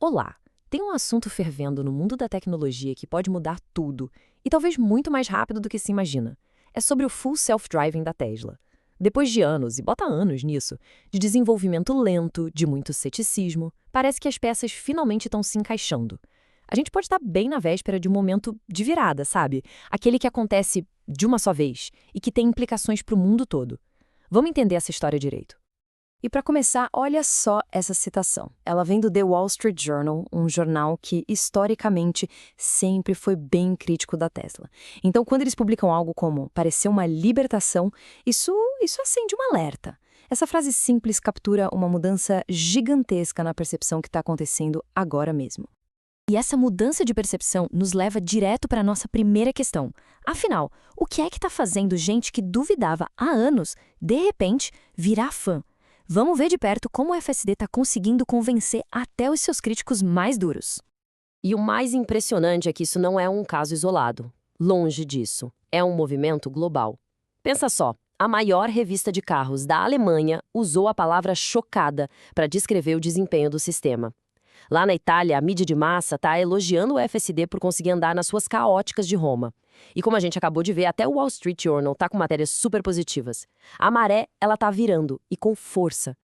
Olá! Tem um assunto fervendo no mundo da tecnologia que pode mudar tudo, e talvez muito mais rápido do que se imagina. É sobre o Full Self-Driving da Tesla. Depois de anos, e bota anos nisso, de desenvolvimento lento, de muito ceticismo, parece que as peças finalmente estão se encaixando. A gente pode estar bem na véspera de um momento de virada, sabe? Aquele que acontece de uma só vez e que tem implicações para o mundo todo. Vamos entender essa história direito. E para começar, olha só essa citação. Ela vem do The Wall Street Journal, um jornal que, historicamente, sempre foi bem crítico da Tesla. Então, quando eles publicam algo como "pareceu uma libertação", isso acende um alerta. Essa frase simples captura uma mudança gigantesca na percepção que está acontecendo agora mesmo. E essa mudança de percepção nos leva direto para a nossa primeira questão. Afinal, o que é que está fazendo gente que duvidava há anos, de repente, virar fã? Vamos ver de perto como o FSD está conseguindo convencer até os seus críticos mais duros. E o mais impressionante é que isso não é um caso isolado. Longe disso. É um movimento global. Pensa só, a maior revista de carros da Alemanha usou a palavra chocada para descrever o desempenho do sistema. Lá na Itália, a mídia de massa está elogiando o FSD por conseguir andar nas ruas caóticas de Roma. E como a gente acabou de ver, até o Wall Street Journal está com matérias super positivas. A maré, ela está virando, e com força.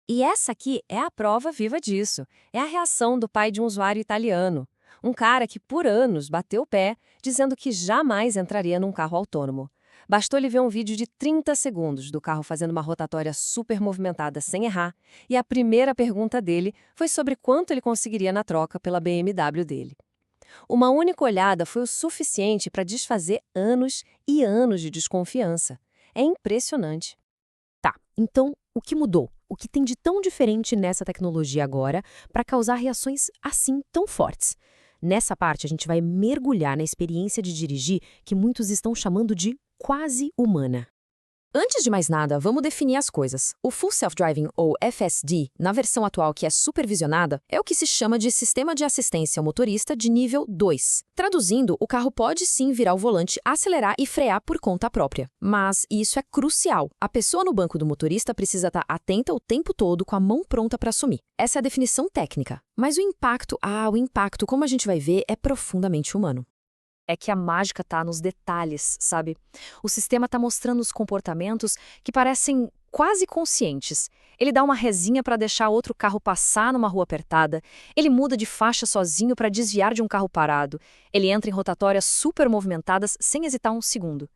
E essa aqui é a prova viva disso. É a reação do pai de um usuário italiano. Um cara que, por anos, bateu o pé, dizendo que jamais entraria num carro autônomo. Bastou ele ver um vídeo de 30 segundos do carro fazendo uma rotatória super movimentada sem errar, e a primeira pergunta dele foi sobre quanto ele conseguiria na troca pela BMW dele. Uma única olhada foi o suficiente para desfazer anos e anos de desconfiança. É impressionante. Tá, então o que mudou? O que tem de tão diferente nessa tecnologia agora para causar reações assim tão fortes? Nessa parte, a gente vai mergulhar na experiência de dirigir que muitos estão chamando de quase humana. Antes de mais nada, vamos definir as coisas. O Full Self-Driving, ou FSD, na versão atual que é supervisionada, é o que se chama de Sistema de Assistência ao Motorista de nível 2. Traduzindo, o carro pode sim virar o volante, acelerar e frear por conta própria. Mas isso é crucial. A pessoa no banco do motorista precisa estar atenta o tempo todo com a mão pronta para assumir. Essa é a definição técnica. Mas o impacto, como a gente vai ver, é profundamente humano. É que a mágica tá nos detalhes, sabe? O sistema tá mostrando os comportamentos que parecem quase conscientes. Ele dá uma rezinha para deixar outro carro passar numa rua apertada, ele muda de faixa sozinho para desviar de um carro parado, ele entra em rotatórias super movimentadas sem hesitar um segundo.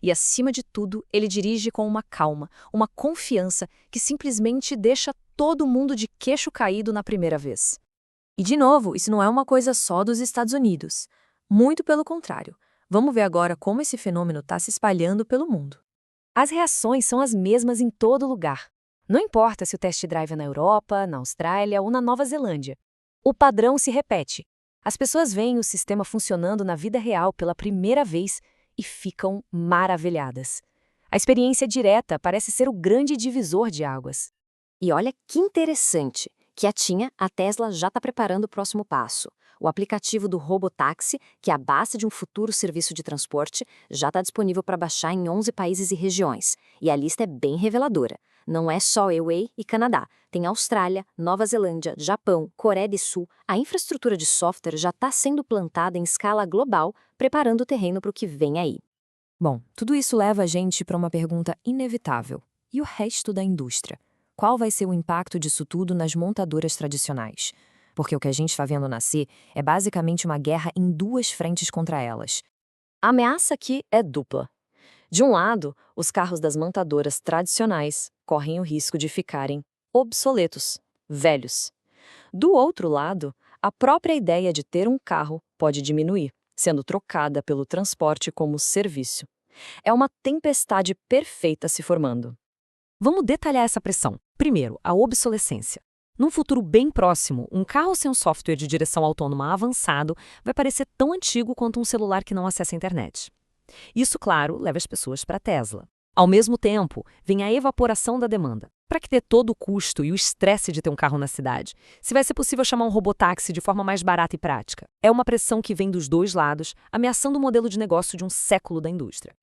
E, acima de tudo, ele dirige com uma calma, uma confiança que simplesmente deixa todo mundo de queixo caído na primeira vez. E, de novo, isso não é uma coisa só dos Estados Unidos. Muito pelo contrário. Vamos ver agora como esse fenômeno está se espalhando pelo mundo. As reações são as mesmas em todo lugar. Não importa se o test drive é na Europa, na Austrália ou na Nova Zelândia. O padrão se repete. As pessoas veem o sistema funcionando na vida real pela primeira vez e ficam maravilhadas. A experiência direta parece ser o grande divisor de águas. E olha que interessante. Quietinha, a Tesla já está preparando o próximo passo. O aplicativo do Robotaxi, que é a base de um futuro serviço de transporte, já está disponível para baixar em 11 países e regiões. E a lista é bem reveladora. Não é só Huawei e Canadá. Tem Austrália, Nova Zelândia, Japão, Coreia do Sul. A infraestrutura de software já está sendo plantada em escala global, preparando o terreno para o que vem aí. Bom, tudo isso leva a gente para uma pergunta inevitável. E o resto da indústria? Qual vai ser o impacto disso tudo nas montadoras tradicionais? Porque o que a gente está vendo nascer é basicamente uma guerra em duas frentes contra elas. A ameaça aqui é dupla. De um lado, os carros das montadoras tradicionais correm o risco de ficarem obsoletos, velhos. Do outro lado, a própria ideia de ter um carro pode diminuir, sendo trocada pelo transporte como serviço. É uma tempestade perfeita se formando. Vamos detalhar essa pressão. Primeiro, a obsolescência. Num futuro bem próximo, um carro sem um software de direção autônoma avançado vai parecer tão antigo quanto um celular que não acessa a internet. Isso, claro, leva as pessoas para a Tesla. Ao mesmo tempo, vem a evaporação da demanda. Para que ter todo o custo e o estresse de ter um carro na cidade? Se vai ser possível chamar um robotáxi de forma mais barata e prática? É uma pressão que vem dos dois lados, ameaçando o modelo de negócio de um século da indústria.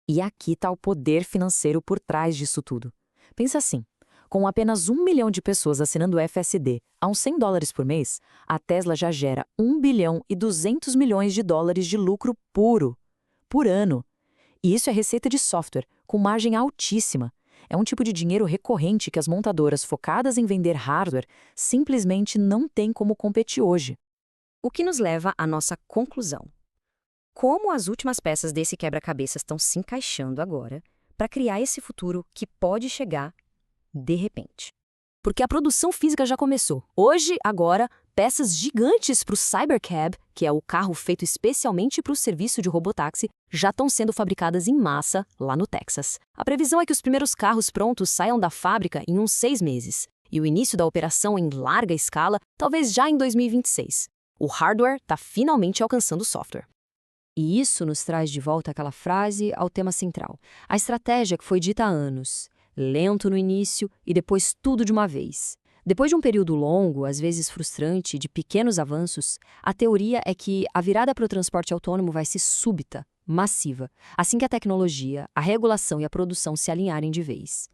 E aqui está o poder financeiro por trás disso tudo. Pensa assim. Com apenas 1 milhão de pessoas assinando o FSD a uns $100 por mês, a Tesla já gera 1 bilhão e 200 milhões de dólares de lucro puro, por ano. E isso é receita de software, com margem altíssima. É um tipo de dinheiro recorrente que as montadoras focadas em vender hardware simplesmente não têm como competir hoje. O que nos leva à nossa conclusão. Como as últimas peças desse quebra-cabeça estão se encaixando agora para criar esse futuro que pode chegar de repente? Porque a produção física já começou. Hoje, agora, peças gigantes para o Cybercab, que é o carro feito especialmente para o serviço de robotáxi, já estão sendo fabricadas em massa lá no Texas. A previsão é que os primeiros carros prontos saiam da fábrica em uns 6 meses. E o início da operação em larga escala, talvez já em 2026. O hardware está finalmente alcançando o software. E isso nos traz de volta aquela frase ao tema central. A estratégia que foi dita há anos. Lento no início e depois tudo de uma vez. Depois de um período longo, às vezes frustrante, de pequenos avanços, a teoria é que a virada para o transporte autônomo vai ser súbita, massiva, assim que a tecnologia, a regulação e a produção se alinharem de vez.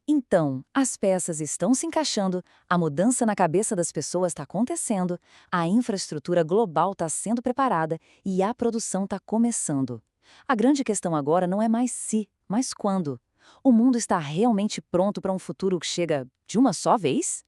Então, as peças estão se encaixando, a mudança na cabeça das pessoas está acontecendo, a infraestrutura global está sendo preparada e a produção está começando. A grande questão agora não é mais se, mas quando. O mundo está realmente pronto para um futuro que chega de uma só vez?